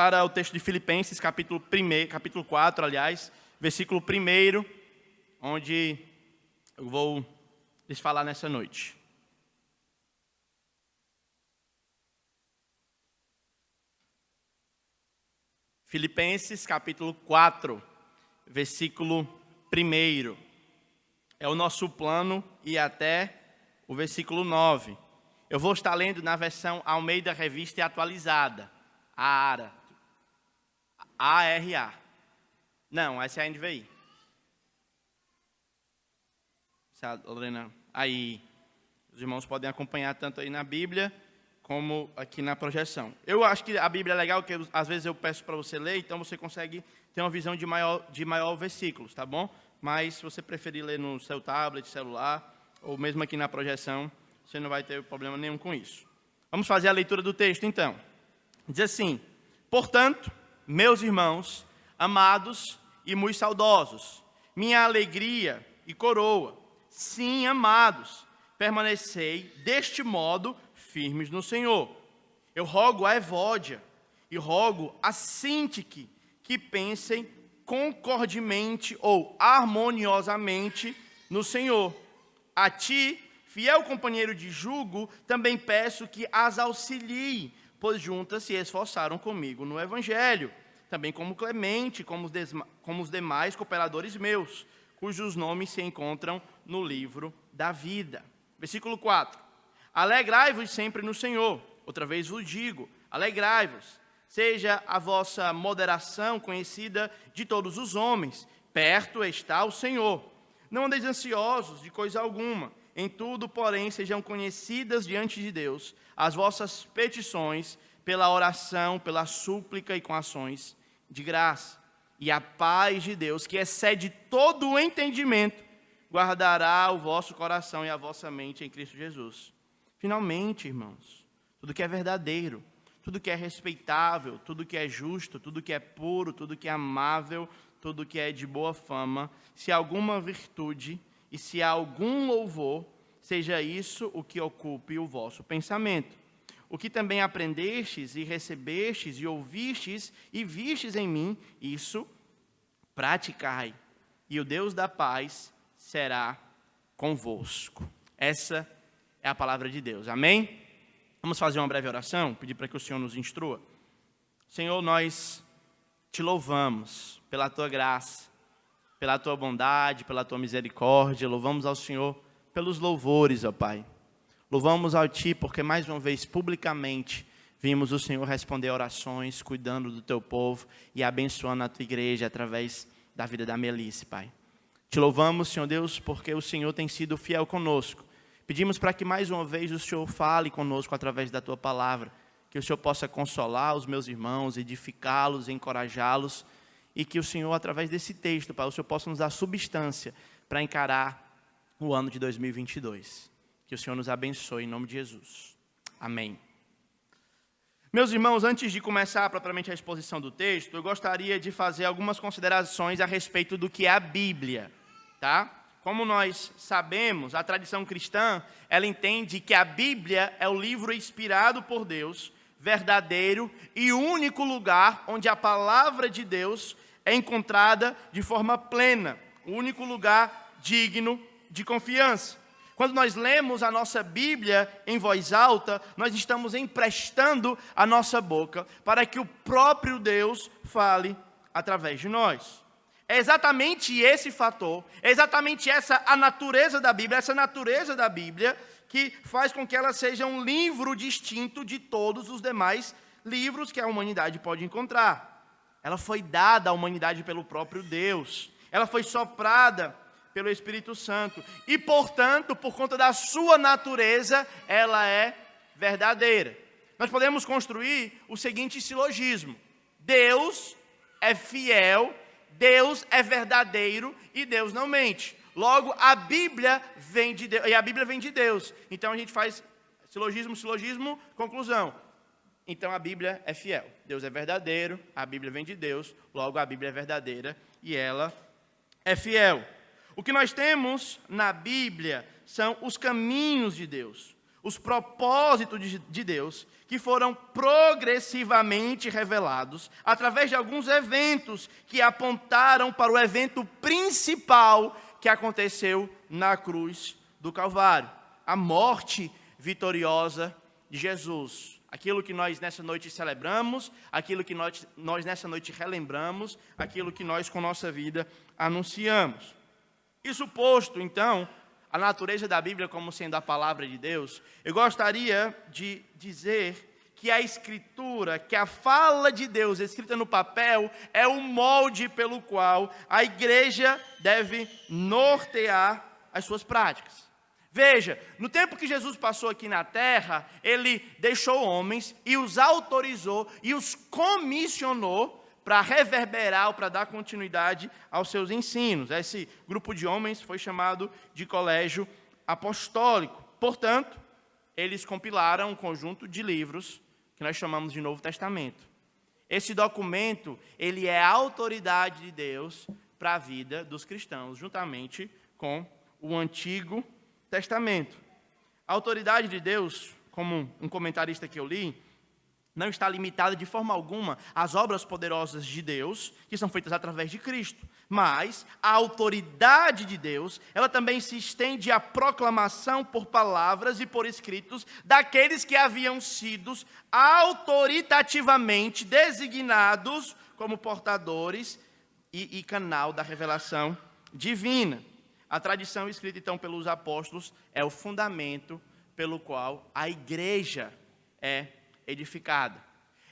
para o texto de Filipenses, capítulo 4, versículo 1, onde eu vou lhes falar nessa noite. Filipenses, capítulo 4, versículo 1. É o nosso plano e até o versículo 9. Eu vou estar lendo na versão Almeida Revista e Atualizada. ARA. Não, essa é a NVI. Lorena, aí. Os irmãos podem acompanhar tanto aí na Bíblia como aqui na projeção. Eu acho que a Bíblia é legal, porque às vezes eu peço para você ler, então você consegue ter uma visão de maior versículos, tá bom? Mas se você preferir ler no seu tablet, celular, ou mesmo aqui na projeção, você não vai ter problema nenhum com isso. Vamos fazer a leitura do texto, então. Diz assim: portanto, meus irmãos, amados e muito saudosos, minha alegria e coroa, sim, amados, permanecei deste modo firmes no Senhor. Eu rogo a Evódia e rogo a Sintique que pensem concordemente ou harmoniosamente no Senhor. A ti, fiel companheiro de jugo, também peço que as auxilie, pois juntas se esforçaram comigo no Evangelho, também como Clemente, como os demais cooperadores meus, cujos nomes se encontram no livro da vida. Versículo 4. Alegrai-vos sempre no Senhor. Outra vez vos digo, alegrai-vos. Seja a vossa moderação conhecida de todos os homens. Perto está o Senhor. Não andeis ansiosos de coisa alguma. Em tudo, porém, sejam conhecidas diante de Deus as vossas petições pela oração, pela súplica e com ações de graça. E a paz de Deus, que excede todo o entendimento, guardará o vosso coração e a vossa mente em Cristo Jesus. Finalmente, irmãos, tudo que é verdadeiro, tudo que é respeitável, tudo que é justo, tudo que é puro, tudo que é amável, tudo que é de boa fama, se há alguma virtude e se há algum louvor, seja isso o que ocupe o vosso pensamento. O que também aprendestes e recebestes e ouvistes e vistes em mim, isso praticai, e o Deus da paz será convosco. Essa é a palavra de Deus. Amém? Vamos fazer uma breve oração, pedir para que o Senhor nos instrua. Senhor, nós te louvamos pela tua graça, pela tua bondade, pela tua misericórdia. Louvamos ao Senhor pelos louvores, ó Pai. Louvamos a Ti porque mais uma vez, publicamente, vimos o Senhor responder orações, cuidando do Teu povo e abençoando a Tua igreja através da vida da Melice, Pai. Te louvamos, Senhor Deus, porque o Senhor tem sido fiel conosco. Pedimos para que mais uma vez o Senhor fale conosco através da Tua palavra, que o Senhor possa consolar os meus irmãos, edificá-los, encorajá-los, e que o Senhor, através desse texto, Pai, o Senhor possa nos dar substância para encarar o ano de 2022. Que o Senhor nos abençoe, em nome de Jesus. Amém. Meus irmãos, antes de começar propriamente a exposição do texto, eu gostaria de fazer algumas considerações a respeito do que é a Bíblia, tá? Como nós sabemos, a tradição cristã, ela entende que a Bíblia é o livro inspirado por Deus, verdadeiro e único lugar onde a palavra de Deus é encontrada de forma plena, o único lugar digno de confiança. Quando nós lemos a nossa Bíblia em voz alta, nós estamos emprestando a nossa boca para que o próprio Deus fale através de nós. É exatamente esse fator, é exatamente essa a natureza da Bíblia, essa natureza da Bíblia que faz com que ela seja um livro distinto de todos os demais livros que a humanidade pode encontrar. Ela foi dada à humanidade pelo próprio Deus, ela foi soprada pelo Espírito Santo e, portanto, por conta da sua natureza, ela é verdadeira. Nós podemos construir o seguinte silogismo: Deus é fiel, Deus é verdadeiro e Deus não mente. Logo, a Bíblia vem de Deus, e a Bíblia vem de Deus. Então a gente faz silogismo, conclusão. Então a Bíblia é fiel, Deus é verdadeiro, a Bíblia vem de Deus, logo a Bíblia é verdadeira e ela é fiel. O que nós temos na Bíblia são os caminhos de Deus. os propósitos de Deus, que foram progressivamente revelados através de alguns eventos que apontaram para o evento principal que aconteceu na cruz do Calvário, a morte vitoriosa de Jesus. Aquilo que nós nessa noite celebramos, aquilo que nós nessa noite relembramos, aquilo que nós com nossa vida anunciamos. Isso posto, então, a natureza da Bíblia como sendo a palavra de Deus, eu gostaria de dizer que a Escritura, que a fala de Deus escrita no papel, é o molde pelo qual a igreja deve nortear as suas práticas. Veja, no tempo que Jesus passou aqui na terra, ele deixou homens e os autorizou e os comissionou para reverberar ou para dar continuidade aos seus ensinos. Esse grupo de homens foi chamado de colégio apostólico. Portanto, eles compilaram um conjunto de livros que nós chamamos de Novo Testamento. Esse documento, ele é a autoridade de Deus para a vida dos cristãos, juntamente com o Antigo Testamento. A autoridade de Deus, como um comentarista que eu li, não está limitada de forma alguma às obras poderosas de Deus, que são feitas através de Cristo. Mas a autoridade de Deus, ela também se estende à proclamação por palavras e por escritos daqueles que haviam sido autoritativamente designados como portadores e canal da revelação divina. A tradição escrita, então, pelos apóstolos é o fundamento pelo qual a igreja é edificada.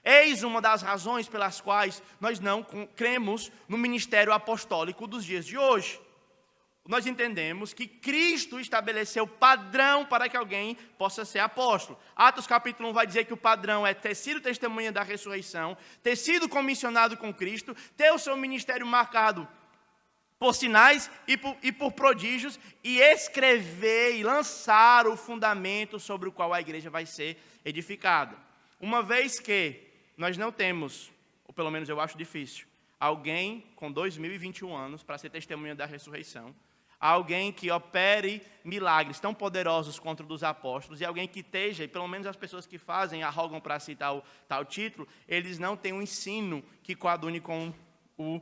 Eis uma das razões pelas quais nós não cremos no ministério apostólico dos dias de hoje. Nós entendemos que Cristo estabeleceu padrão para que alguém possa ser apóstolo. Atos capítulo 1 vai dizer que o padrão é ter sido testemunha da ressurreição, ter sido comissionado com Cristo, ter o seu ministério marcado por sinais e por prodígios, e escrever e lançar o fundamento sobre o qual a igreja vai ser edificada. Uma vez que nós não temos, ou pelo menos eu acho difícil, alguém com 2021 anos para ser testemunha da ressurreição, alguém que opere milagres tão poderosos quanto o dos apóstolos, e alguém que esteja, e pelo menos as pessoas que fazem, arrogam para si tal título, eles não têm um ensino que coadune com o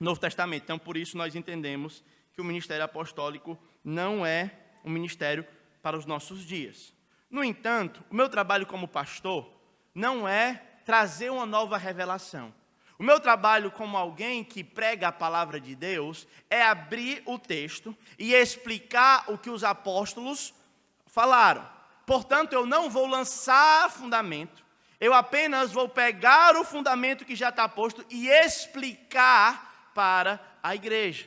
Novo Testamento. Então, por isso, nós entendemos que o ministério apostólico não é um ministério para os nossos dias. No entanto, o meu trabalho como pastor não é trazer uma nova revelação. O meu trabalho como alguém que prega a palavra de Deus é abrir o texto e explicar o que os apóstolos falaram. Portanto, eu não vou lançar fundamento, eu apenas vou pegar o fundamento que já está posto e explicar para a igreja.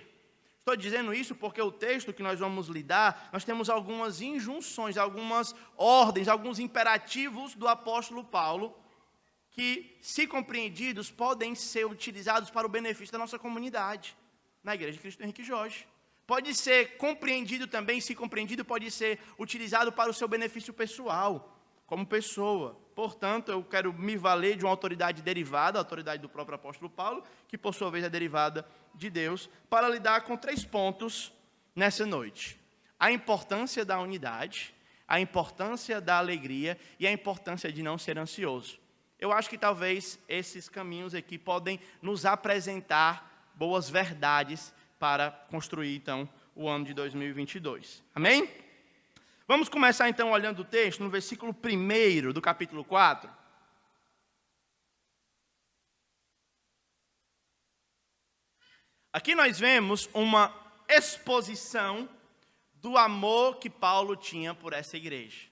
Estou dizendo isso porque o texto que nós vamos lidar, nós temos algumas injunções, algumas ordens, alguns imperativos do apóstolo Paulo, que, se compreendidos, podem ser utilizados para o benefício da nossa comunidade, na Igreja de Cristo Henrique Jorge. Pode ser compreendido também, se compreendido, pode ser utilizado para o seu benefício pessoal, como pessoa. Portanto, eu quero me valer de uma autoridade derivada, a autoridade do próprio apóstolo Paulo, que por sua vez é derivada de Deus, para lidar com 3 pontos nessa noite. A importância da unidade, a importância da alegria e a importância de não ser ansioso. Eu acho que talvez esses caminhos aqui podem nos apresentar boas verdades para construir, então, o ano de 2022. Amém? Vamos começar, então, olhando o texto no versículo 1 do capítulo 4. Aqui nós vemos uma exposição do amor que Paulo tinha por essa igreja.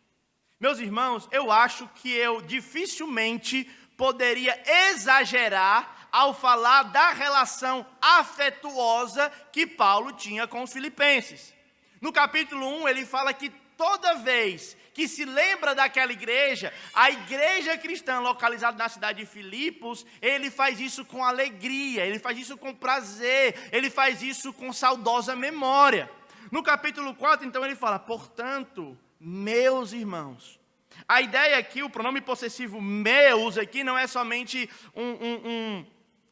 Meus irmãos, eu acho que eu dificilmente poderia exagerar ao falar da relação afetuosa que Paulo tinha com os filipenses. No capítulo 1, ele fala que toda vez que se lembra daquela igreja, a igreja cristã localizada na cidade de Filipos, ele faz isso com alegria, ele faz isso com prazer, ele faz isso com saudosa memória. No capítulo 4, então, ele fala, portanto, meus irmãos. A ideia aqui, o pronome possessivo meus aqui, não é somente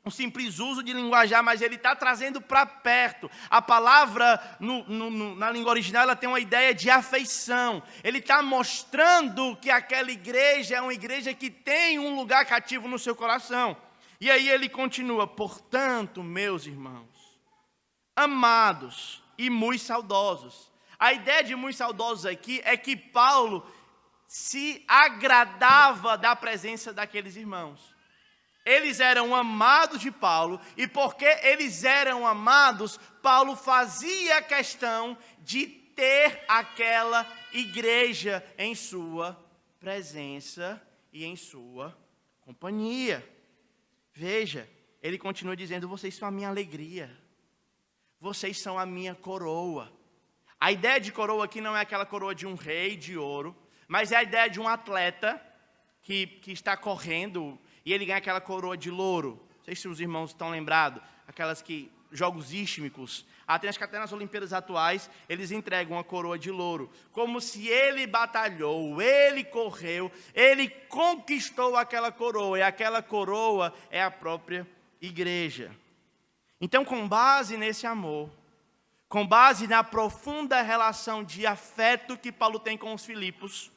um simples uso de linguajar, mas ele está trazendo para perto. A palavra, na língua original, ela tem uma ideia de afeição. Ele está mostrando que aquela igreja é uma igreja que tem um lugar cativo no seu coração. E aí ele continua: portanto, meus irmãos, amados e muito saudosos. A ideia de muito saudosos aqui é que Paulo se agradava da presença daqueles irmãos. Eles eram amados de Paulo, e porque eles eram amados, Paulo fazia questão de ter aquela igreja em sua presença e em sua companhia. Veja, ele continua dizendo: vocês são a minha alegria, vocês são a minha coroa. A ideia de coroa aqui não é aquela coroa de um rei de ouro, mas é a ideia de um atleta que está correndo e ele ganha aquela coroa de louro. Não sei se os irmãos estão lembrados, aquelas que, jogos ístmicos. Acho que até nas Olimpíadas atuais, eles entregam uma coroa de louro. Como se ele batalhou, ele correu, ele conquistou aquela coroa. E aquela coroa é a própria igreja. Então, com base nesse amor, com base na profunda relação de afeto que Paulo tem com os Filipos,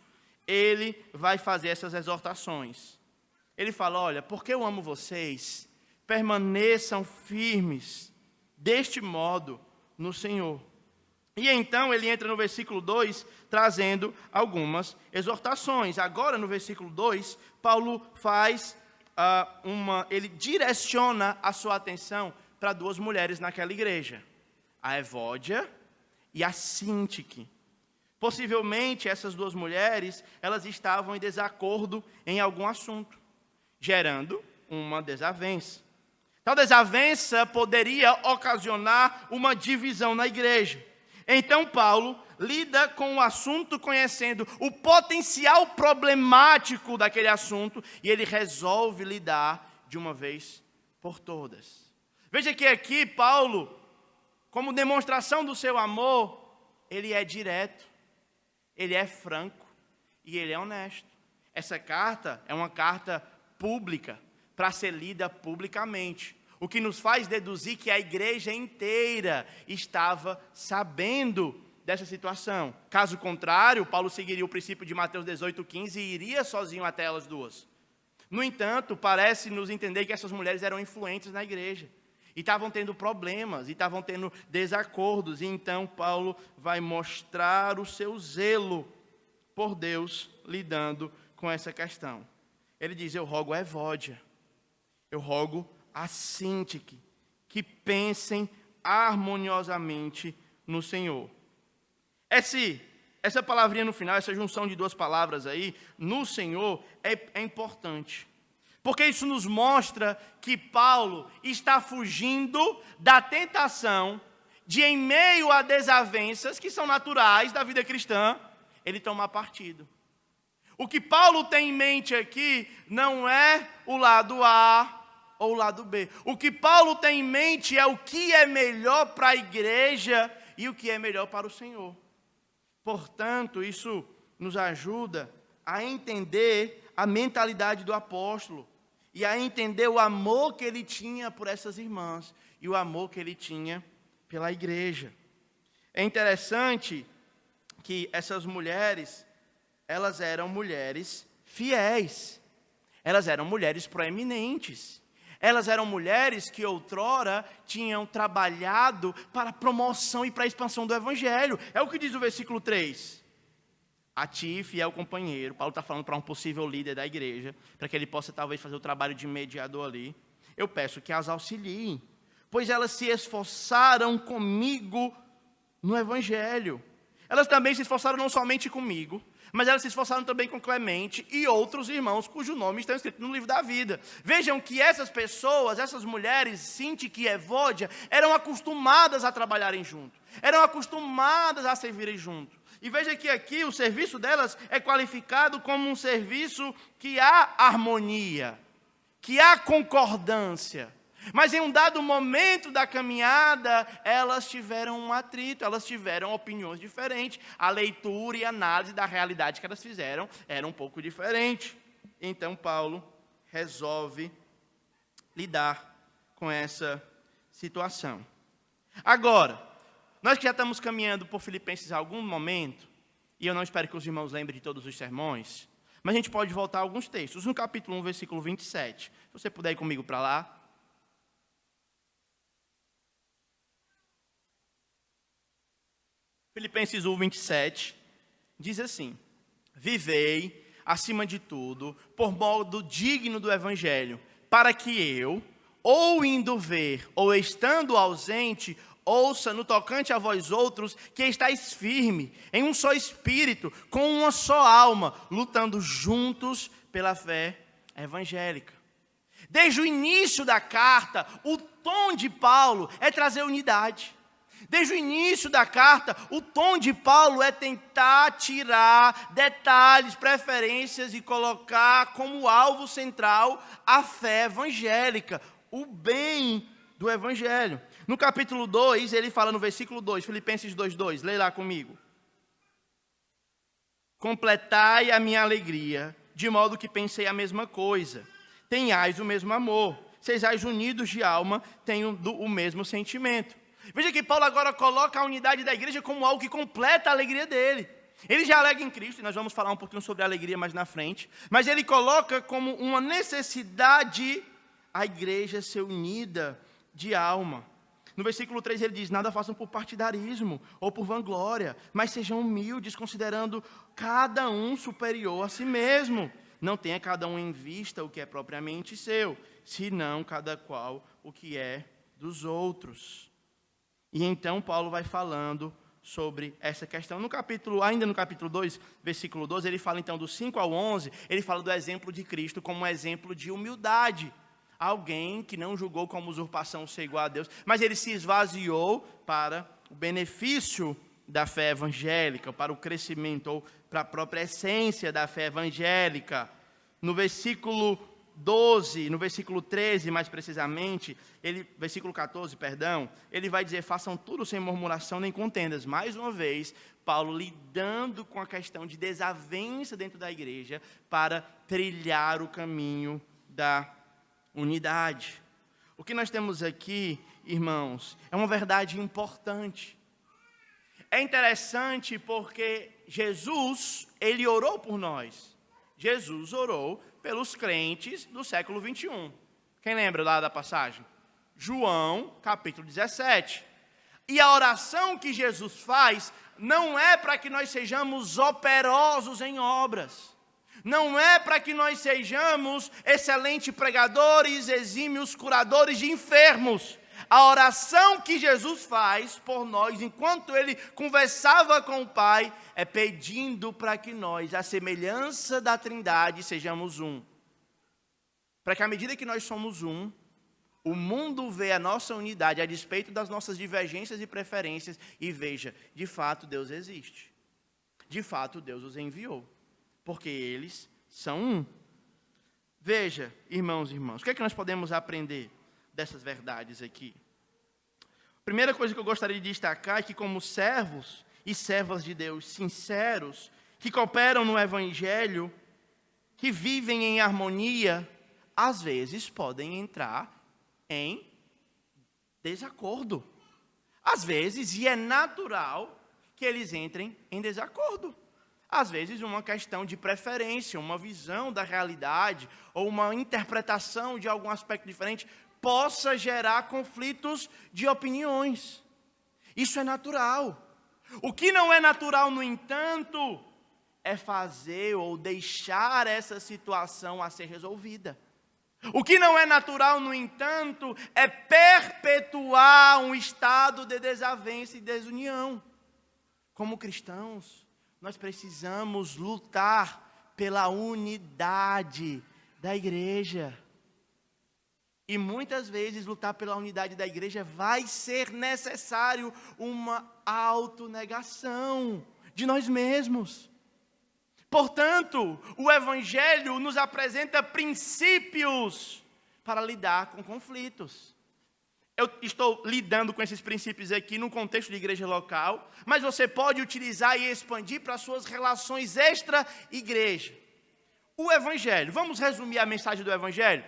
ele vai fazer essas exortações. Ele fala: olha, porque eu amo vocês, permaneçam firmes, deste modo, no Senhor. E então ele entra no versículo 2, trazendo algumas exortações. Agora, no versículo 2, Paulo faz ele direciona a sua atenção para duas mulheres naquela igreja: a Evódia e a Síntique. Possivelmente, essas duas mulheres, elas estavam em desacordo em algum assunto, gerando uma desavença. Tal desavença poderia ocasionar uma divisão na igreja. Então Paulo lida com o assunto conhecendo o potencial problemático daquele assunto, e ele resolve lidar de uma vez por todas. Veja que aqui Paulo, como demonstração do seu amor, ele é direto, ele é franco e ele é honesto. Essa carta é uma carta pública, para ser lida publicamente, o que nos faz deduzir que a igreja inteira estava sabendo dessa situação. Caso contrário, Paulo seguiria o princípio de Mateus 18:15 e iria sozinho até elas duas. No entanto, parece nos entender que essas mulheres eram influentes na igreja, e estavam tendo problemas, e estavam tendo desacordos, e então Paulo vai mostrar o seu zelo por Deus, lidando com essa questão. Ele diz: eu rogo a Evódia, eu rogo a Síntique, que pensem harmoniosamente no Senhor. Essa palavrinha no final, essa junção de duas palavras aí, no Senhor, é importante. Porque isso nos mostra que Paulo está fugindo da tentação de, em meio a desavenças que são naturais da vida cristã, ele tomar partido. O que Paulo tem em mente aqui não é o lado A ou o lado B. O que Paulo tem em mente é o que é melhor para a igreja e o que é melhor para o Senhor. Portanto, isso nos ajuda a entender a mentalidade do apóstolo e a entender o amor que ele tinha por essas irmãs e o amor que ele tinha pela igreja. É interessante que essas mulheres, elas eram mulheres fiéis, elas eram mulheres proeminentes, elas eram mulheres que outrora tinham trabalhado para a promoção e para a expansão do Evangelho. É o que diz o versículo 3. A ti, fiel companheiro, Paulo está falando para um possível líder da igreja, para que ele possa talvez fazer o trabalho de mediador ali. Eu peço que as auxiliem, pois elas se esforçaram comigo no Evangelho. Elas também se esforçaram não somente comigo, mas elas se esforçaram também com Clemente e outros irmãos cujo nome está escrito no livro da vida. Vejam que essas pessoas, essas mulheres, Síntique e Evódia, eram acostumadas a trabalharem junto, eram acostumadas a servirem junto. E veja que aqui o serviço delas é qualificado como um serviço que há harmonia, que há concordância. Mas em um dado momento da caminhada, elas tiveram um atrito, elas tiveram opiniões diferentes. A leitura e a análise da realidade que elas fizeram era um pouco diferente. Então Paulo resolve lidar com essa situação. Agora, nós que já estamos caminhando por Filipenses há algum momento, e eu não espero que os irmãos lembrem de todos os sermões, mas a gente pode voltar a alguns textos. No capítulo 1, versículo 27. Se você puder ir comigo para lá. Filipenses 1, 27, diz assim: vivei, acima de tudo, por modo digno do Evangelho, para que eu, ou indo ver, ou estando ausente, ouça no tocante a vós outros, que estáis firme, em um só espírito, com uma só alma, lutando juntos pela fé evangélica. Desde o início da carta, o tom de Paulo é trazer unidade. Desde o início da carta, o tom de Paulo é tentar tirar detalhes, preferências e colocar como alvo central a fé evangélica, o bem do evangelho. No capítulo 2, ele fala no versículo 2, Filipenses 2:2, lê lá comigo. Completai a minha alegria, de modo que pensei a mesma coisa. Tenhais o mesmo amor, sejais unidos de alma, tenham o mesmo sentimento. Veja que Paulo agora coloca a unidade da igreja como algo que completa a alegria dele. Ele já alega em Cristo, e nós vamos falar um pouquinho sobre a alegria mais na frente, mas ele coloca como uma necessidade a igreja ser unida de alma. No versículo 3 ele diz: nada façam por partidarismo ou por vanglória, mas sejam humildes, considerando cada um superior a si mesmo. Não tenha cada um em vista o que é propriamente seu, senão cada qual o que é dos outros. E então Paulo vai falando sobre essa questão. Ainda no capítulo 2, versículo 12, ele fala então do 5 ao 11, ele fala do exemplo de Cristo como um exemplo de humildade. Alguém que não julgou como usurpação ser igual a Deus, mas ele se esvaziou para o benefício da fé evangélica, para o crescimento ou para a própria essência da fé evangélica. No versículo 12, no versículo 13, mais precisamente, versículo 14, perdão, ele vai dizer: façam tudo sem murmuração nem contendas. Mais uma vez, Paulo lidando com a questão de desavença dentro da igreja para trilhar o caminho da unidade. O que nós temos aqui, irmãos, é uma verdade importante. É interessante porque Jesus, ele orou por nós. Jesus orou pelos crentes do século 21. Quem lembra lá da passagem? João, capítulo 17. E a oração que Jesus faz não é para que nós sejamos operosos em obras. Não é para que nós sejamos excelentes pregadores, exímios curadores de enfermos. A oração que Jesus faz por nós, enquanto ele conversava com o Pai, é pedindo para que nós, à semelhança da Trindade, sejamos um. Para que à medida que nós somos um, o mundo vê a nossa unidade a despeito das nossas divergências e preferências e veja, de fato Deus existe. De fato Deus os enviou. Porque eles são um. Veja, irmãos e irmãs, o que é que nós podemos aprender dessas verdades aqui? A primeira coisa que eu gostaria de destacar é que, como servos e servas de Deus sinceros, que cooperam no Evangelho, que vivem em harmonia, às vezes podem entrar em desacordo. Às vezes, e é natural que eles entrem em desacordo. Às vezes, uma questão de preferência, uma visão da realidade, ou uma interpretação de algum aspecto diferente, possa gerar conflitos de opiniões. Isso é natural. O que não é natural, no entanto, é fazer ou deixar essa situação a ser resolvida. O que não é natural, no entanto, é perpetuar um estado de desavença e desunião. Como cristãos, nós precisamos lutar pela unidade da igreja. E muitas vezes lutar pela unidade da igreja vai ser necessário uma autonegação de nós mesmos. Portanto, o Evangelho nos apresenta princípios para lidar com conflitos. Eu estou lidando com esses princípios aqui no contexto de igreja local, mas você pode utilizar e expandir para as suas relações extra-igreja. O Evangelho, vamos resumir a mensagem do Evangelho?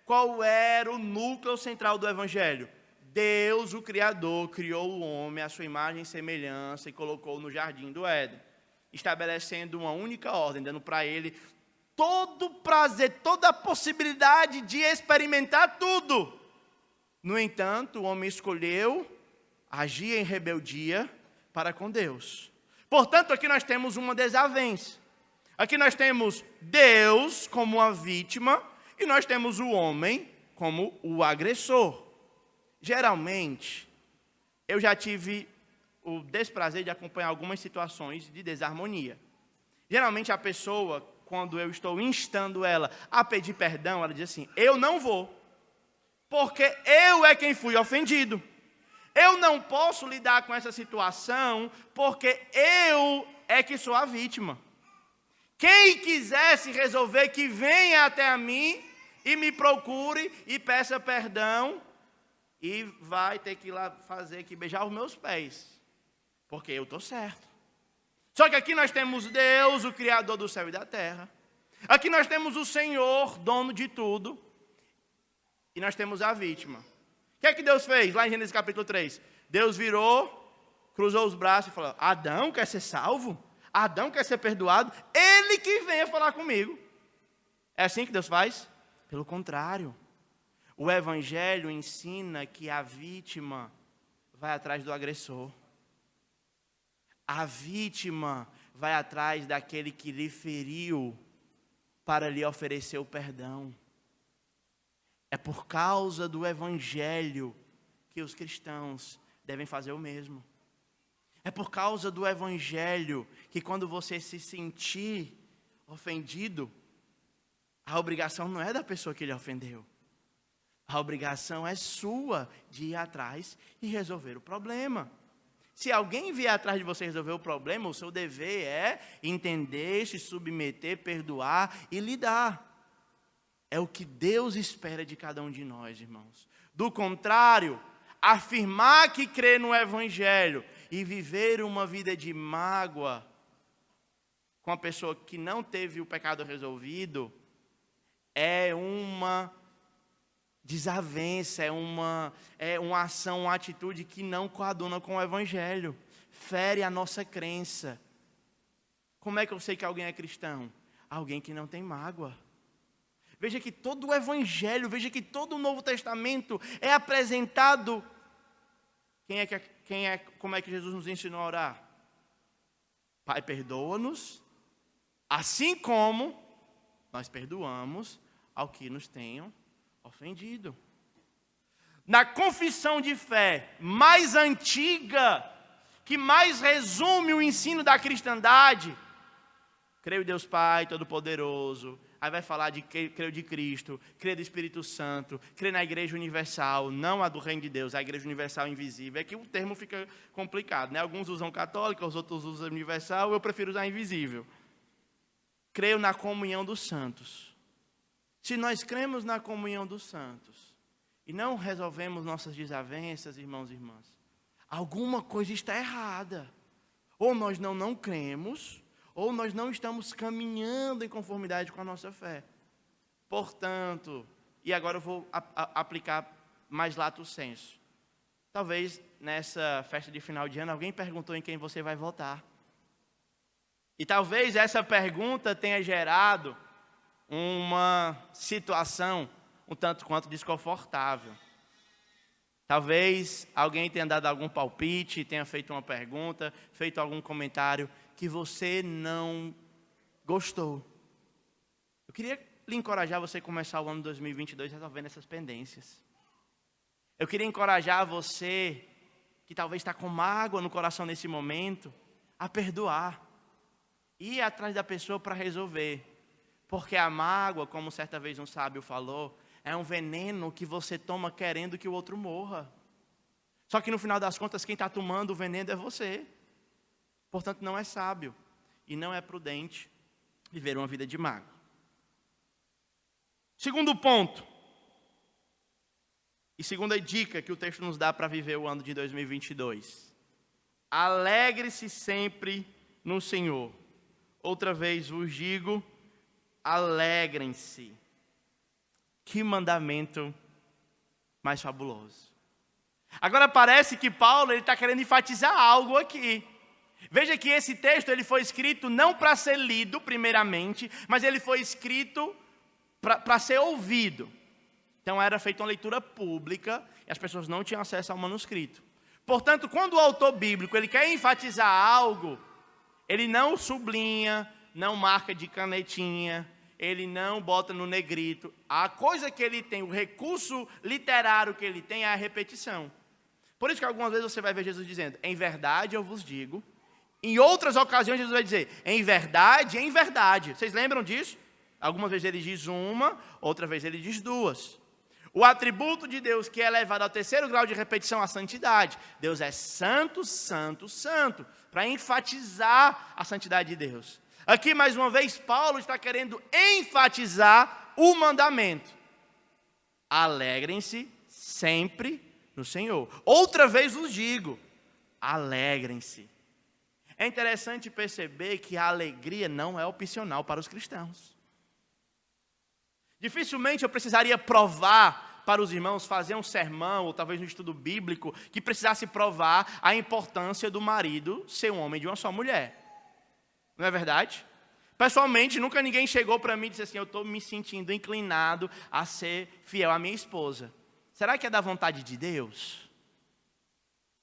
Qual era o núcleo central do Evangelho? Deus, o Criador, criou o homem à sua imagem e semelhança e colocou no jardim do Éden, estabelecendo uma única ordem, dando para ele todo o prazer, toda a possibilidade de experimentar tudo. No entanto, o homem escolheu agir em rebeldia para com Deus. Portanto, aqui nós temos uma desavença. Aqui nós temos Deus como uma vítima e nós temos o homem como o agressor. Geralmente, eu já tive o desprazer de acompanhar algumas situações de desarmonia. Geralmente a pessoa, quando eu estou instando ela a pedir perdão, ela diz assim: eu não vou, porque eu é quem fui ofendido. Eu não posso lidar com essa situação, porque eu é que sou a vítima. Quem quiser se resolver, que venha até a mim e me procure e peça perdão, e vai ter que ir lá fazer que beijar os meus pés, porque eu estou certo. Só que aqui nós temos Deus, o Criador do céu e da terra. Aqui nós temos o Senhor, dono de tudo. E nós temos a vítima. O que é que Deus fez lá em Gênesis capítulo 3? Deus virou, cruzou os braços e falou: Adão quer ser salvo? Adão quer ser perdoado? Ele que venha falar comigo. É assim que Deus faz? Pelo contrário. O Evangelho ensina que a vítima vai atrás do agressor. A vítima vai atrás daquele que lhe feriu para lhe oferecer o perdão. É por causa do Evangelho que os cristãos devem fazer o mesmo. É por causa do Evangelho que quando você se sentir ofendido, a obrigação não é da pessoa que lhe ofendeu. A obrigação é sua de ir atrás e resolver o problema. Se alguém vier atrás de você resolver o problema, o seu dever é entender, se submeter, perdoar e lidar. É o que Deus espera de cada um de nós, irmãos. Do contrário, afirmar que crê no Evangelho e viver uma vida de mágoa com a pessoa que não teve o pecado resolvido é uma desavença, é uma ação, uma atitude que não coaduna com o Evangelho, fere a nossa crença. Como é que eu sei que alguém é cristão? Alguém que não tem mágoa. Veja que todo o Evangelho, veja que todo o Novo Testamento é apresentado. Como é que Jesus nos ensinou a orar? Pai, perdoa-nos, assim como nós perdoamos ao que nos tenham ofendido. Na confissão de fé mais antiga, que mais resume o ensino da cristandade, creio em Deus Pai Todo-Poderoso. Aí vai falar de creio de Cristo, creio do Espírito Santo, creio na Igreja Universal, não a do Reino de Deus, a Igreja Universal invisível. É que o termo fica complicado, né? Alguns usam católica, os outros usam universal, eu prefiro usar invisível. Creio na comunhão dos santos. Se nós cremos na comunhão dos santos e não resolvemos nossas desavenças, irmãos e irmãs, alguma coisa está errada. Ou nós não cremos, ou nós não estamos caminhando em conformidade com a nossa fé. Portanto, e agora eu vou aplicar mais lato sensu. Talvez nessa festa de final de ano alguém perguntou em quem você vai votar. E talvez essa pergunta tenha gerado uma situação um tanto quanto desconfortável. Talvez alguém tenha dado algum palpite, tenha feito uma pergunta, feito algum comentário que você não gostou. Eu queria lhe encorajar você a começar o ano 2022 resolvendo essas pendências. Eu queria encorajar você, que talvez está com mágoa no coração nesse momento, a perdoar. Ir atrás da pessoa para resolver. Porque a mágoa, como certa vez um sábio falou, é um veneno que você toma querendo que o outro morra. Só que no final das contas, quem está tomando o veneno é você. Portanto, não é sábio e não é prudente viver uma vida de mágoa. Segundo ponto, e segunda dica que o texto nos dá para viver o ano de 2022. Alegre-se sempre no Senhor. Outra vez vos digo, alegrem-se. Que mandamento mais fabuloso. Agora parece que Paulo está querendo enfatizar algo aqui. Veja que esse texto ele foi escrito não para ser lido primeiramente, mas ele foi escrito para ser ouvido. Então era feita uma leitura pública e as pessoas não tinham acesso ao manuscrito. Portanto, quando o autor bíblico ele quer enfatizar algo, ele não sublinha, não marca de canetinha, ele não bota no negrito. A coisa que ele tem, o recurso literário que ele tem é a repetição. Por isso que algumas vezes você vai ver Jesus dizendo, em verdade eu vos digo. Em outras ocasiões Jesus vai dizer, em verdade, em verdade. Vocês lembram disso? Algumas vezes ele diz uma, outra vez ele diz duas. O atributo de Deus que é elevado ao terceiro grau de repetição, a santidade. Deus é santo, santo, santo. Para enfatizar a santidade de Deus. Aqui, mais uma vez, Paulo está querendo enfatizar o mandamento. Alegrem-se sempre no Senhor. Outra vez vos digo, alegrem-se. É interessante perceber que a alegria não é opcional para os cristãos. Dificilmente eu precisaria provar para os irmãos, fazer um sermão, ou talvez um estudo bíblico, que precisasse provar a importância do marido ser um homem de uma só mulher. Não é verdade? Pessoalmente, nunca ninguém chegou para mim e disse assim, eu estou me sentindo inclinado a ser fiel à minha esposa. Será que é da vontade de Deus?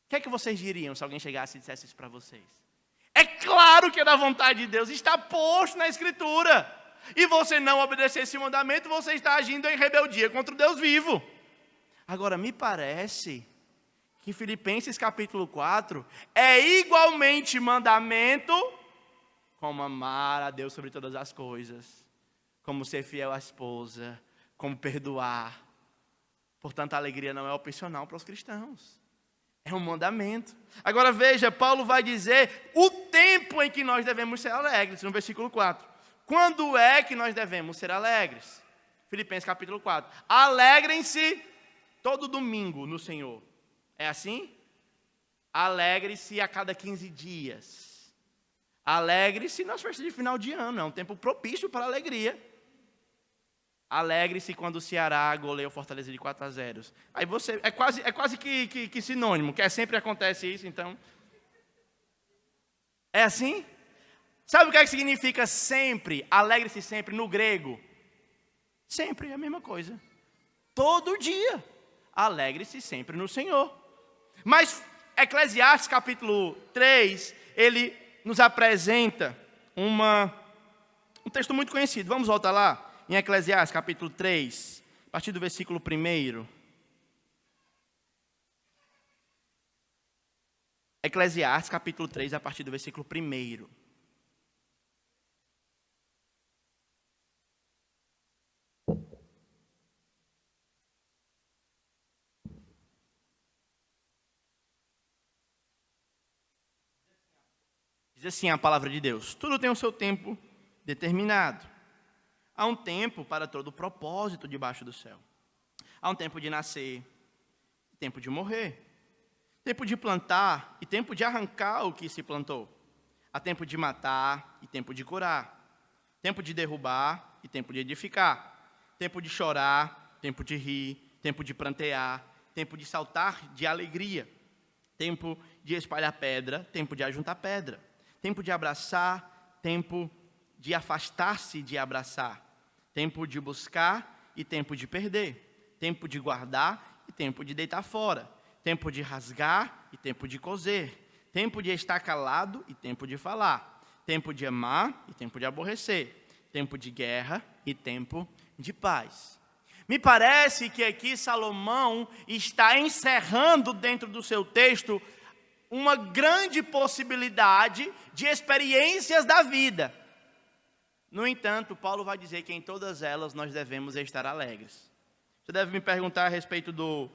O que é que vocês diriam se alguém chegasse e dissesse isso para vocês? É claro que é da vontade de Deus, está posto na Escritura. E você não obedecer esse mandamento, você está agindo em rebeldia contra o Deus vivo. Agora, me parece que Filipenses capítulo 4 é igualmente mandamento como amar a Deus sobre todas as coisas, como ser fiel à esposa, como perdoar. Portanto, a alegria não é opcional para os cristãos. É um mandamento. Agora veja, Paulo vai dizer o tempo em que nós devemos ser alegres, no versículo 4. Quando é que nós devemos ser alegres? Filipenses capítulo 4. Alegrem-se todo domingo no Senhor. É assim? Alegre-se a cada 15 dias. Alegre-se nas festas de final de ano. É um tempo propício para a alegria. Alegre-se quando o Ceará goleia o Fortaleza de 4-0. Aí você, é quase que sinônimo, que sempre acontece isso, então. É assim? Sabe o que é que significa sempre? Alegre-se sempre no grego. Sempre é a mesma coisa. Todo dia. Alegre-se sempre no Senhor. Mas Eclesiastes capítulo 3, ele nos apresenta um texto muito conhecido. Vamos voltar lá? Em Eclesiastes capítulo 3, a partir do versículo 1. Eclesiastes capítulo 3, a partir do versículo 1. Diz assim a palavra de Deus: tudo tem o seu tempo determinado. Há um tempo para todo propósito debaixo do céu. Há um tempo de nascer, tempo de morrer. Tempo de plantar e tempo de arrancar o que se plantou. Há tempo de matar e tempo de curar. Tempo de derrubar e tempo de edificar. Tempo de chorar, tempo de rir, tempo de prantear. Tempo de saltar de alegria. Tempo de espalhar pedra, tempo de ajuntar pedra. Tempo de abraçar, tempo de afastar-se de abraçar. Tempo de buscar e tempo de perder. Tempo de guardar e tempo de deitar fora. Tempo de rasgar e tempo de coser. Tempo de estar calado e tempo de falar. Tempo de amar e tempo de aborrecer. Tempo de guerra e tempo de paz. Me parece que aqui Salomão está encerrando dentro do seu texto uma grande possibilidade de experiências da vida. No entanto, Paulo vai dizer que em todas elas nós devemos estar alegres. Você deve me perguntar a respeito do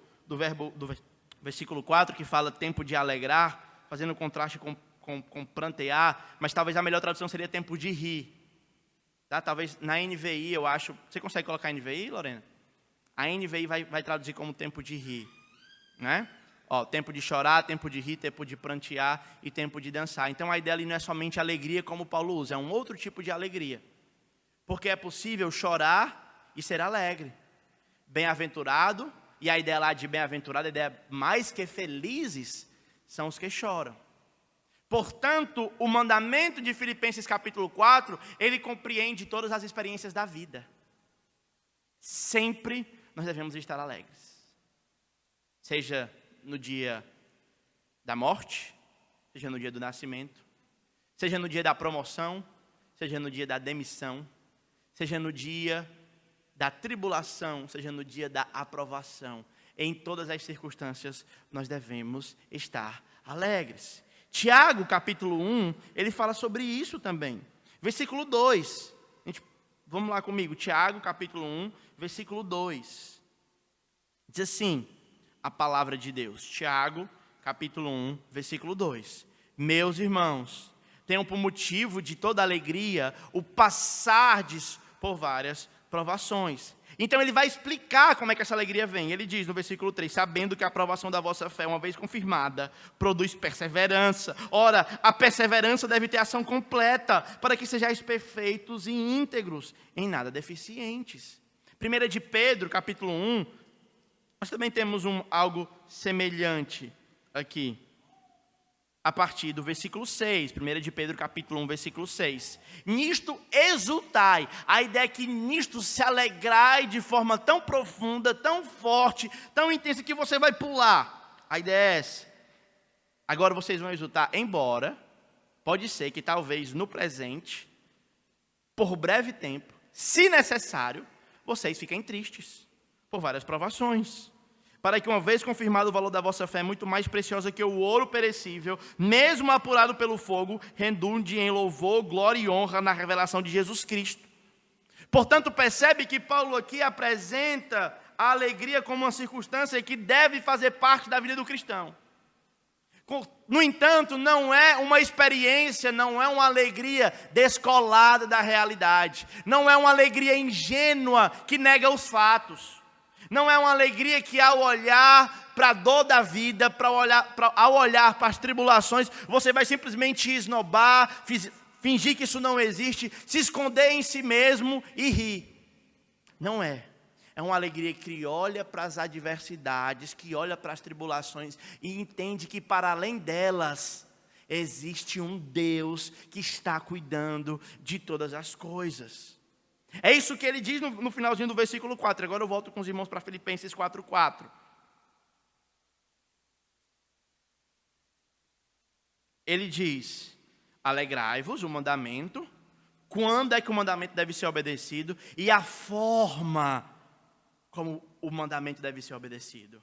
versículo 4, que fala tempo de alegrar, fazendo contraste com prantear, mas talvez a melhor tradução seria tempo de rir. Tá? Talvez na NVI, eu acho... Você consegue colocar NVI, Lorena? A NVI vai traduzir como tempo de rir. Né? Ó, tempo de chorar, tempo de rir, tempo de prantear e tempo de dançar. Então a ideia ali não é somente alegria como Paulo usa, é um outro tipo de alegria. Porque é possível chorar e ser alegre. Bem-aventurado, e a ideia lá de bem-aventurado, a ideia mais que felizes, são os que choram. Portanto, o mandamento de Filipenses capítulo 4, ele compreende todas as experiências da vida. Sempre nós devemos estar alegres. Seja no dia da morte, seja no dia do nascimento, seja no dia da promoção, seja no dia da demissão, seja no dia da tribulação, seja no dia da aprovação. Em todas as circunstâncias, nós devemos estar alegres. Tiago, capítulo 1, ele fala sobre isso também. Versículo 2. Vamos lá comigo. Tiago, capítulo 1, versículo 2. Diz assim, a palavra de Deus. Tiago, capítulo 1, versículo 2. Meus irmãos, tenham por motivo de toda alegria o passardes por várias provações. Então ele vai explicar como é que essa alegria vem. Ele diz no versículo 3, sabendo que a aprovação da vossa fé, uma vez confirmada, produz perseverança. Ora, a perseverança deve ter ação completa, para que sejais perfeitos e íntegros, em nada deficientes. 1 de Pedro, capítulo 1, nós também temos algo semelhante aqui. A partir do versículo 6, 1 de Pedro capítulo 1, versículo 6. Nisto exultai. A ideia é que nisto se alegrai de forma tão profunda, tão forte, tão intensa, que você vai pular. A ideia é essa. Agora vocês vão exultar, embora, pode ser que talvez no presente, por breve tempo, se necessário, vocês fiquem tristes, por várias provações. Para que, uma vez confirmado o valor da vossa fé, muito mais preciosa que o ouro perecível, mesmo apurado pelo fogo, redunde em louvor, glória e honra na revelação de Jesus Cristo. Portanto, percebe que Paulo aqui apresenta a alegria como uma circunstância que deve fazer parte da vida do cristão. No entanto, não é uma experiência, não é uma alegria descolada da realidade. Não é uma alegria ingênua que nega os fatos. Não é uma alegria que, ao olhar para a dor da vida, ao olhar para as tribulações, você vai simplesmente esnobar, fingir que isso não existe, se esconder em si mesmo e rir. Não é. É uma alegria que olha para as adversidades, que olha para as tribulações e entende que, para além delas, existe um Deus que está cuidando de todas as coisas. É isso que ele diz no finalzinho do versículo 4. Agora eu volto com os irmãos para Filipenses 4:4. Ele diz, alegrai-vos, o mandamento. Quando é que o mandamento deve ser obedecido? E a forma como o mandamento deve ser obedecido.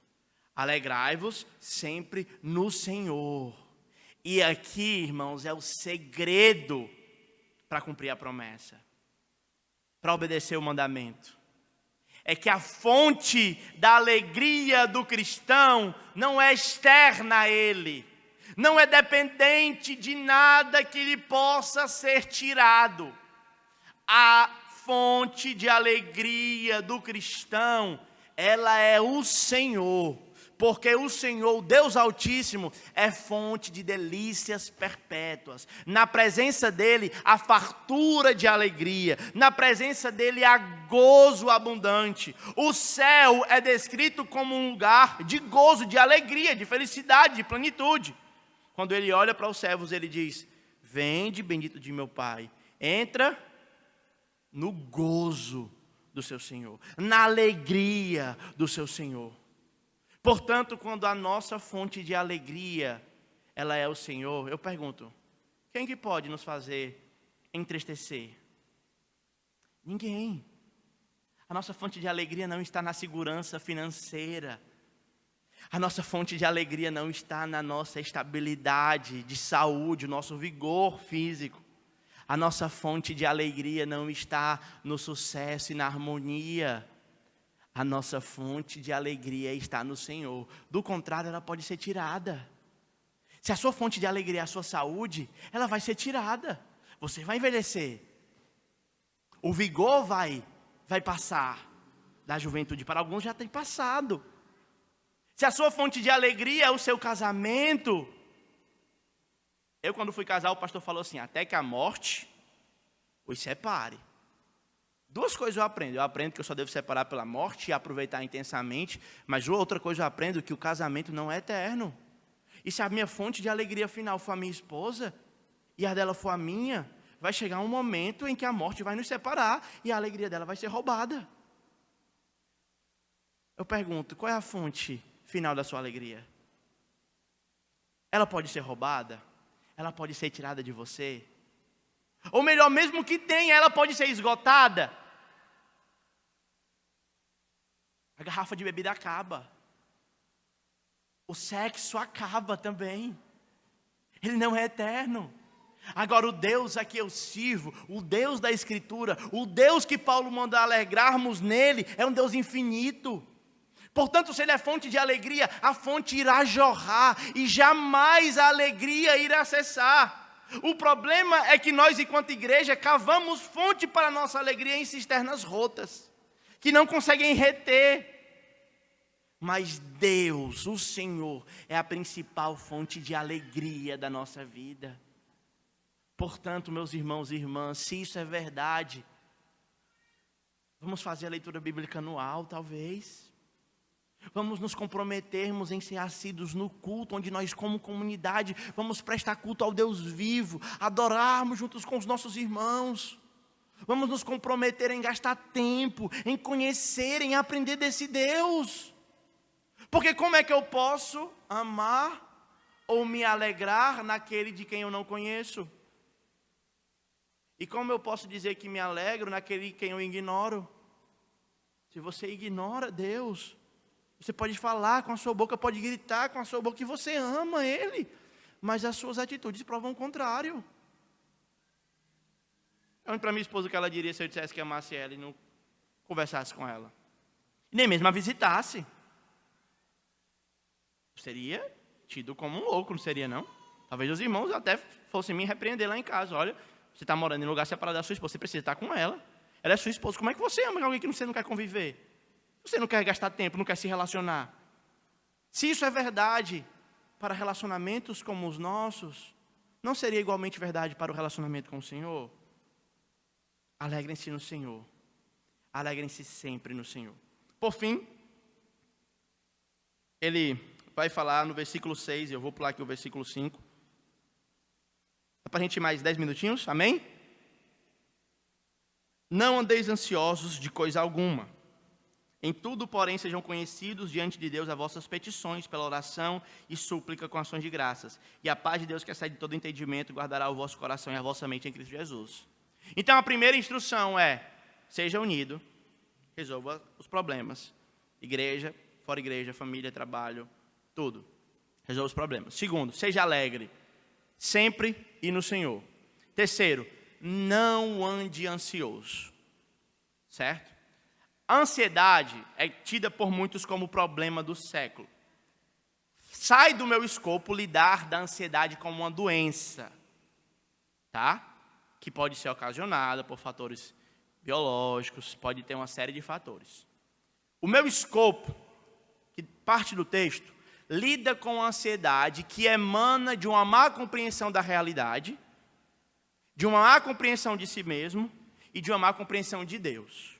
Alegrai-vos sempre no Senhor. E aqui, irmãos, é o segredo para cumprir a promessa. Para obedecer o mandamento. É que a fonte da alegria do cristão não é externa a ele. Não é dependente de nada que lhe possa ser tirado. A fonte de alegria do cristão, ela é o Senhor. Porque o Senhor, o Deus Altíssimo, é fonte de delícias perpétuas. Na presença dEle, há fartura de alegria. Na presença dEle, há gozo abundante. O céu é descrito como um lugar de gozo, de alegria, de felicidade, de plenitude. Quando Ele olha para os servos, Ele diz, vinde, bendito de meu Pai, entra no gozo do seu Senhor, na alegria do seu Senhor. Portanto, quando a nossa fonte de alegria, ela é o Senhor, eu pergunto, quem que pode nos fazer entristecer? Ninguém. A nossa fonte de alegria não está na segurança financeira. A nossa fonte de alegria não está na nossa estabilidade de saúde, o nosso vigor físico. A nossa fonte de alegria não está no sucesso e na harmonia. A nossa fonte de alegria está no Senhor. Do contrário, ela pode ser tirada. Se a sua fonte de alegria é a sua saúde, ela vai ser tirada. Você vai envelhecer. O vigor vai passar da juventude. Para alguns já tem passado. Se a sua fonte de alegria é o seu casamento. Eu, quando fui casar, o pastor falou assim, até que a morte os separe. Duas coisas eu aprendo. Eu aprendo que eu só devo separar pela morte e aproveitar intensamente. Mas outra coisa eu aprendo que o casamento não é eterno. E se a minha fonte de alegria final for a minha esposa, e a dela for a minha, vai chegar um momento em que a morte vai nos separar e a alegria dela vai ser roubada. Eu pergunto, qual é a fonte final da sua alegria? Ela pode ser roubada? Ela pode ser tirada de você? Ou melhor, mesmo que tenha, ela pode ser esgotada? A garrafa de bebida acaba. O sexo acaba também. Ele não é eterno. Agora o Deus a que eu sirvo, o Deus da Escritura, o Deus que Paulo manda alegrarmos nele, é um Deus infinito. Portanto, se ele é fonte de alegria, a fonte irá jorrar e jamais a alegria irá cessar. O problema é que nós, enquanto igreja, cavamos fonte para a nossa alegria em cisternas rotas, que não conseguem reter. Mas Deus, o Senhor, é a principal fonte de alegria da nossa vida. Portanto, meus irmãos e irmãs, se isso é verdade, vamos fazer a leitura bíblica anual, talvez. Vamos nos comprometermos em ser assíduos no culto, onde nós, como comunidade, vamos prestar culto ao Deus vivo, adorarmos juntos com os nossos irmãos. Vamos nos comprometer em gastar tempo, em conhecer, em aprender desse Deus. Porque como é que eu posso amar ou me alegrar naquele de quem eu não conheço? E como eu posso dizer que me alegro naquele quem eu ignoro? Se você ignora Deus, você pode falar com a sua boca, pode gritar com a sua boca que você ama Ele, mas as suas atitudes provam o contrário. Eu para minha esposa o que ela diria se eu dissesse que amasse ela e não conversasse com ela. Nem mesmo a visitasse. Seria tido como um louco, não seria não? Talvez os irmãos até fossem me repreender lá em casa. Olha, você está morando em lugar separado da sua esposa, você precisa estar com ela. Ela é sua esposa, como é que você ama alguém que você não quer conviver? Você não quer gastar tempo, não quer se relacionar. Se isso é verdade para relacionamentos como os nossos, não seria igualmente verdade para o relacionamento com o Senhor? Alegrem-se no Senhor. Alegrem-se sempre no Senhor. Por fim, ele vai falar no versículo 6, eu vou pular aqui o versículo 5. Dá para a gente ir mais 10 minutinhos? Amém? Não andeis ansiosos de coisa alguma. Em tudo, porém, sejam conhecidos diante de Deus as vossas petições, pela oração e súplica com ações de graças. E a paz de Deus, que excede todo entendimento, guardará o vosso coração e a vossa mente em Cristo Jesus. Então, a primeira instrução é, seja unido, resolva os problemas. Igreja, fora igreja, família, trabalho, tudo. Resolva os problemas. Segundo, seja alegre, sempre e no Senhor. Terceiro, não ande ansioso. Certo? A ansiedade é tida por muitos como o problema do século. Sai do meu escopo lidar da ansiedade como uma doença, tá? Que pode ser ocasionada por fatores biológicos, pode ter uma série de fatores. O meu escopo, que parte do texto, lida com a ansiedade que emana de uma má compreensão da realidade, de uma má compreensão de si mesmo e de uma má compreensão de Deus.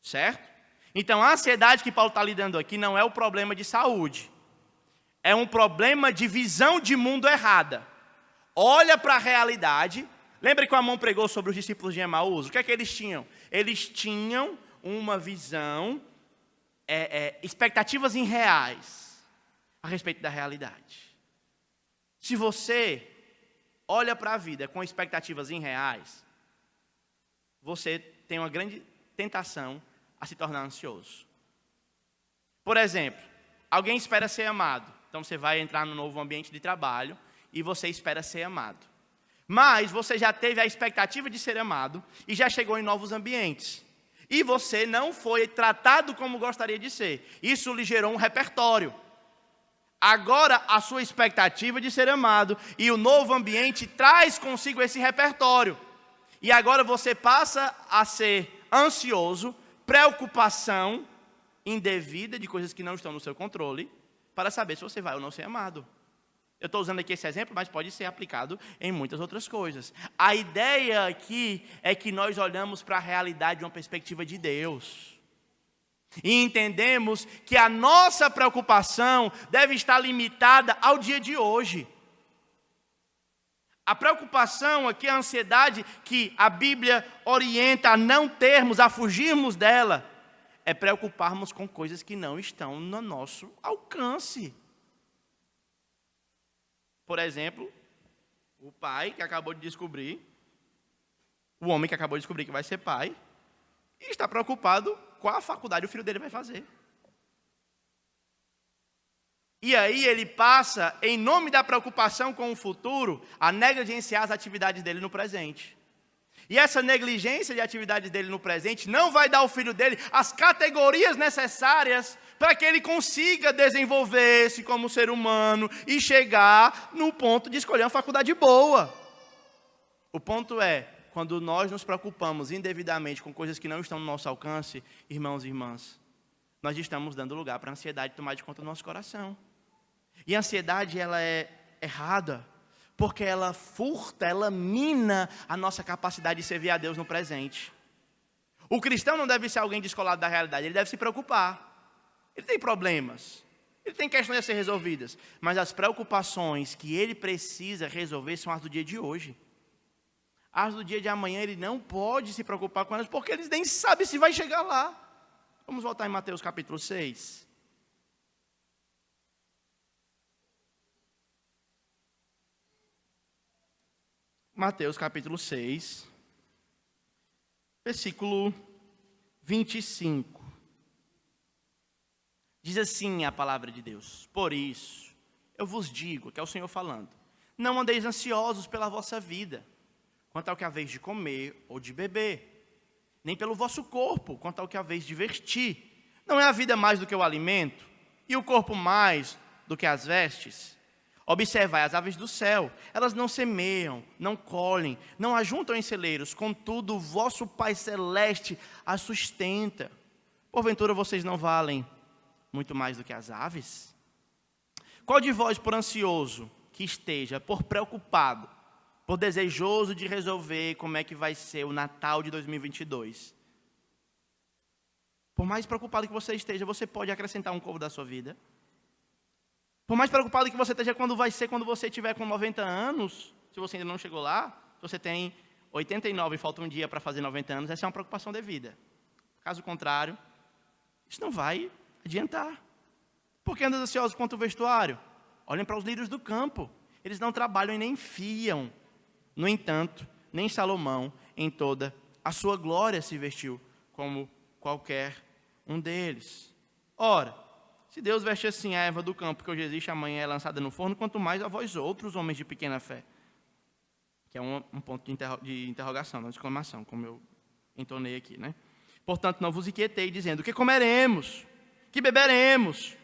Certo? Então, a ansiedade que Paulo está lidando aqui não é o problema de saúde. É um problema de visão de mundo errada. Olha para a realidade. Lembra que o Amon pregou sobre os discípulos de Emaús? O que é que eles tinham? Eles tinham uma visão, expectativas irreais a respeito da realidade. Se você olha para a vida com expectativas irreais, você tem uma grande tentação a se tornar ansioso. Por exemplo, alguém espera ser amado. Então você vai entrar no novo ambiente de trabalho e você espera ser amado. Mas você já teve a expectativa de ser amado e já chegou em novos ambientes. E você não foi tratado como gostaria de ser. Isso lhe gerou um repertório. Agora a sua expectativa de ser amado e o novo ambiente traz consigo esse repertório. E agora você passa a ser ansioso, preocupação indevida de coisas que não estão no seu controle, para saber se você vai ou não ser amado. Eu estou usando aqui esse exemplo, mas pode ser aplicado em muitas outras coisas. A ideia aqui é que nós olhamos para a realidade de uma perspectiva de Deus. E entendemos que a nossa preocupação deve estar limitada ao dia de hoje. A preocupação aqui, a ansiedade que a Bíblia orienta a não termos, a fugirmos dela, é preocuparmos com coisas que não estão no nosso alcance. Por exemplo, o pai que acabou de descobrir, o homem que acabou de descobrir que vai ser pai, e está preocupado com a faculdade que o filho dele vai fazer. E aí ele passa, em nome da preocupação com o futuro, a negligenciar as atividades dele no presente. E essa negligência de atividades dele no presente não vai dar ao filho dele as categorias necessárias para que ele consiga desenvolver-se como ser humano e chegar no ponto de escolher uma faculdade boa. O ponto é, quando nós nos preocupamos indevidamente com coisas que não estão no nosso alcance, irmãos e irmãs, nós estamos dando lugar para a ansiedade tomar de conta do nosso coração. E a ansiedade, ela é errada, porque ela furta, ela mina a nossa capacidade de servir a Deus no presente. O cristão não deve ser alguém descolado da realidade, ele deve se preocupar. Ele tem problemas, ele tem questões a ser resolvidas, mas as preocupações que ele precisa resolver são as do dia de hoje. As do dia de amanhã ele não pode se preocupar com elas, porque ele nem sabe se vai chegar lá. Vamos voltar em Mateus capítulo 6. Mateus capítulo 6, versículo 25. Diz assim a palavra de Deus: por isso, eu vos digo, que é o Senhor falando, não andeis ansiosos pela vossa vida, quanto ao que haveis de comer ou de beber, nem pelo vosso corpo, quanto ao que haveis de vestir. Não é a vida mais do que o alimento, e o corpo mais do que as vestes? Observai as aves do céu, elas não semeiam, não colhem, não ajuntam em celeiros, contudo o vosso Pai Celeste as sustenta. Porventura vocês não valem muito mais do que as aves? Qual de vós, por ansioso que esteja, por preocupado, por desejoso de resolver como é que vai ser o Natal de 2022, por mais preocupado que você esteja, você pode acrescentar um covo da sua vida? Por mais preocupado que você esteja quando vai ser quando você tiver com 90 anos, se você ainda não chegou lá, se você tem 89 e falta um dia para fazer 90 anos, essa é uma preocupação devida. Caso contrário, isso não vai adiantar. Por que andas ansiosos quanto ao vestuário? Olhem para os lírios do campo. Eles não trabalham e nem fiam. No entanto, nem Salomão, em toda a sua glória, se vestiu como qualquer um deles. Ora, se Deus veste assim a erva do campo, que hoje existe, amanhã é lançada no forno, quanto mais a vós outros, homens de pequena fé. Que é um ponto de interrogação, não de exclamação, como eu entonei aqui, né? Portanto, não vos inquietei, dizendo, que comeremos, que beberemos,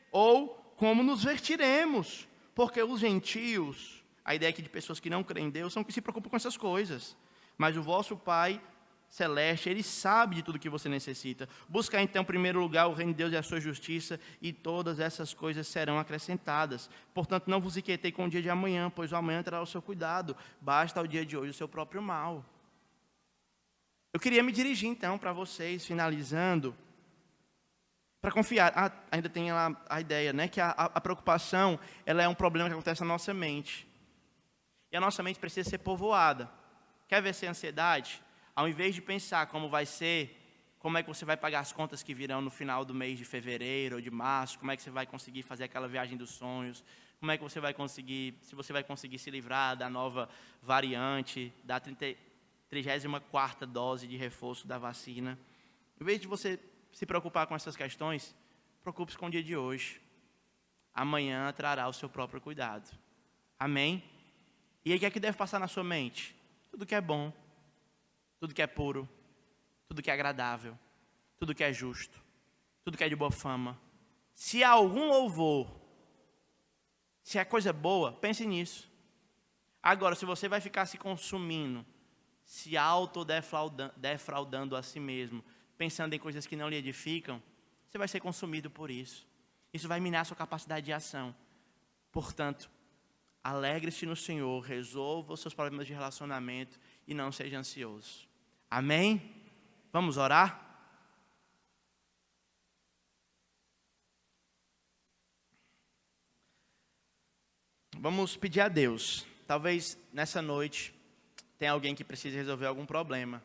ou como nos vestiremos, porque os gentios, a ideia aqui de pessoas que não creem em Deus, são que se preocupam com essas coisas. Mas o vosso Pai Celeste, Ele sabe de tudo que você necessita. Busca então em primeiro lugar o reino de Deus e a sua justiça, e todas essas coisas serão acrescentadas. Portanto, não vos inquietei com o dia de amanhã, pois o amanhã terá o seu cuidado. Basta ao dia de hoje o seu próprio mal. Eu queria me dirigir então para vocês, finalizando, para confiar. Ainda tem a ideia, né, que a preocupação, ela é um problema que acontece na nossa mente. E a nossa mente precisa ser povoada. Quer vencer a ansiedade? Ao invés de pensar como vai ser, como é que você vai pagar as contas que virão no final do mês de fevereiro ou de março, como é que você vai conseguir fazer aquela viagem dos sonhos, como é que você vai conseguir, se você vai conseguir se livrar da nova variante, da 34ª dose de reforço da vacina. Em vez de você se preocupar com essas questões, preocupe-se com o dia de hoje. Amanhã trará o seu próprio cuidado. Amém? E aí o que é que deve passar na sua mente? Tudo que é bom, tudo que é puro, tudo que é agradável, tudo que é justo, tudo que é de boa fama. Se há algum louvor, se é coisa boa, pense nisso. Agora, se você vai ficar se consumindo, se autodefraudando a si mesmo, pensando em coisas que não lhe edificam, você vai ser consumido por isso. Isso vai minar a sua capacidade de ação. Portanto, alegre-se no Senhor, resolva os seus problemas de relacionamento e não seja ansioso. Amém? Vamos orar? Vamos pedir a Deus. Talvez nessa noite tenha alguém que precise resolver algum problema.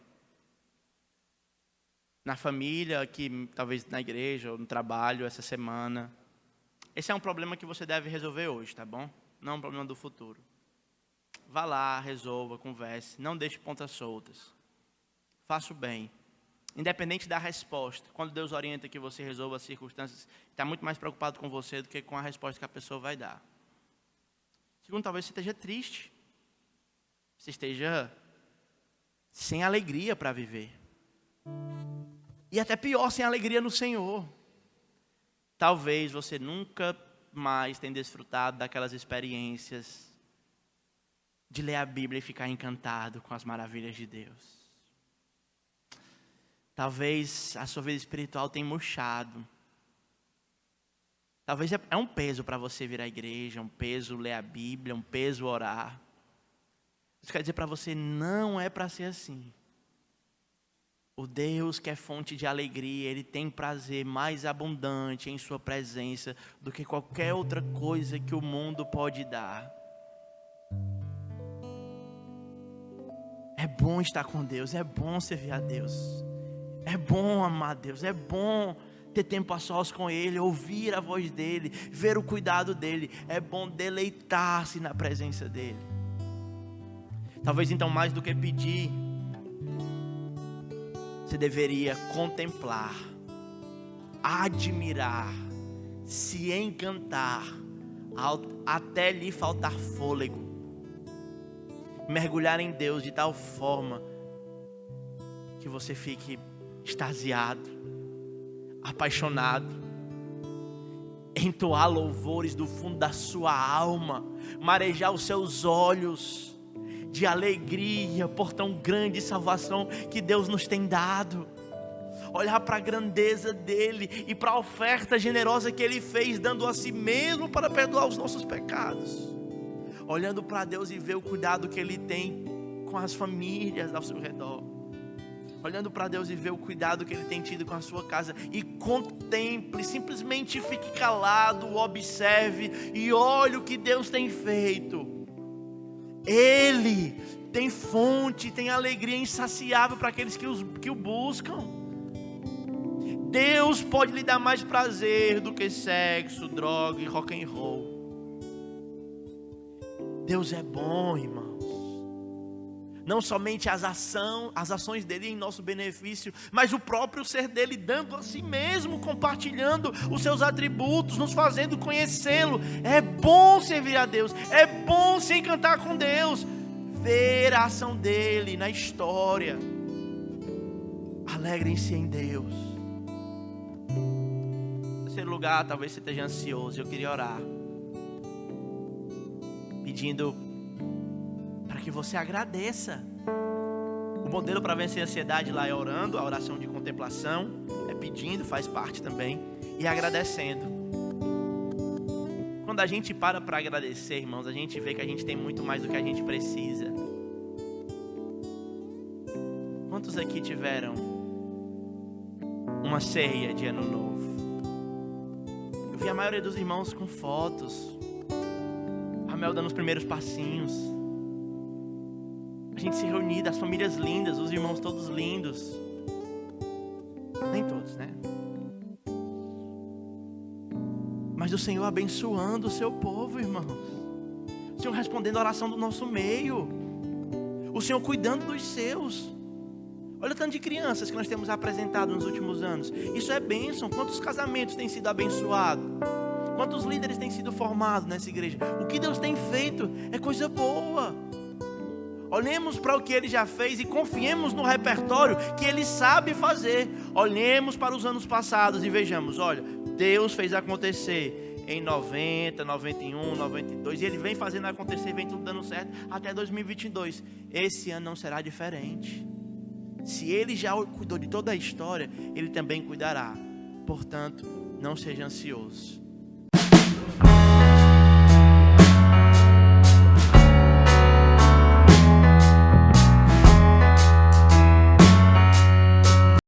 Na família, aqui, talvez na igreja ou no trabalho essa semana. Esse é um problema que você deve resolver hoje, tá bom? Não é um problema do futuro. Vá lá, resolva, converse. Não deixe pontas soltas. Faça o bem. Independente da resposta. Quando Deus orienta que você resolva as circunstâncias, está muito mais preocupado com você do que com a resposta que a pessoa vai dar. Segundo, talvez você esteja triste. Você esteja sem alegria para viver. E até pior, sem alegria no Senhor. Talvez você nunca mais tenha desfrutado daquelas experiências de ler a Bíblia e ficar encantado com as maravilhas de Deus. Talvez a sua vida espiritual tenha murchado. Talvez é um peso para você vir à igreja, um peso ler a Bíblia, um peso orar. Isso quer dizer para você, não é para ser assim. O Deus que é fonte de alegria, Ele tem prazer mais abundante em sua presença do que qualquer outra coisa que o mundo pode dar. É bom estar com Deus, é bom servir a Deus. É bom amar Deus, é bom ter tempo a sós com Ele, ouvir a voz dEle, ver o cuidado dEle. É bom deleitar-se na presença dEle. Talvez então mais do que pedir, você deveria contemplar, admirar, se encantar, até lhe faltar fôlego. Mergulhar em Deus de tal forma que você fique extasiado, apaixonado, entoar louvores do fundo da sua alma, marejar os seus olhos de alegria por tão grande salvação que Deus nos tem dado. Olhar para a grandeza dEle e para a oferta generosa que Ele fez, dando a si mesmo para perdoar os nossos pecados. Olhando para Deus e ver o cuidado que Ele tem com as famílias ao seu redor. Olhando para Deus e ver o cuidado que Ele tem tido com a sua casa. E contemple, simplesmente fique calado, observe e olhe o que Deus tem feito. Ele tem fonte, tem alegria insaciável para aqueles que o buscam. Deus pode lhe dar mais prazer do que sexo, droga e rock and roll. Deus é bom, irmãos. Não somente as ações dele em nosso benefício, mas o próprio ser dele, dando a si mesmo, compartilhando os seus atributos, nos fazendo conhecê-lo. É bom servir a Deus, é bom se encantar com Deus, ver a ação dele na história. Alegrem-se em Deus. Em terceiro lugar, talvez você esteja ansioso. Eu queria orar, pedindo para que você agradeça. O modelo para vencer a ansiedade lá é orando, a oração de contemplação, é pedindo, faz parte também, e agradecendo. Quando a gente para agradecer, irmãos, a gente vê que a gente tem muito mais do que a gente precisa. Quantos aqui tiveram uma ceia de ano novo? Eu vi a maioria dos irmãos com fotos, a Mel dando os primeiros passinhos, a gente se reunir, as famílias lindas, os irmãos todos lindos. Nem todos, né? Mas o Senhor abençoando o seu povo, irmãos. O Senhor respondendo a oração do nosso meio. O Senhor cuidando dos seus. Olha o tanto de crianças que nós temos apresentado nos últimos anos. Isso é bênção. Quantos casamentos têm sido abençoados? Quantos líderes têm sido formados nessa igreja? O que Deus tem feito é coisa boa. Olhemos para o que Ele já fez e confiemos no repertório que Ele sabe fazer. Olhemos para os anos passados e vejamos, olha, Deus fez acontecer em 90, 91, 92 e Ele vem fazendo acontecer, vem tudo dando certo até 2022. Esse ano não será diferente. Se Ele já cuidou de toda a história, Ele também cuidará. Portanto, não seja ansioso.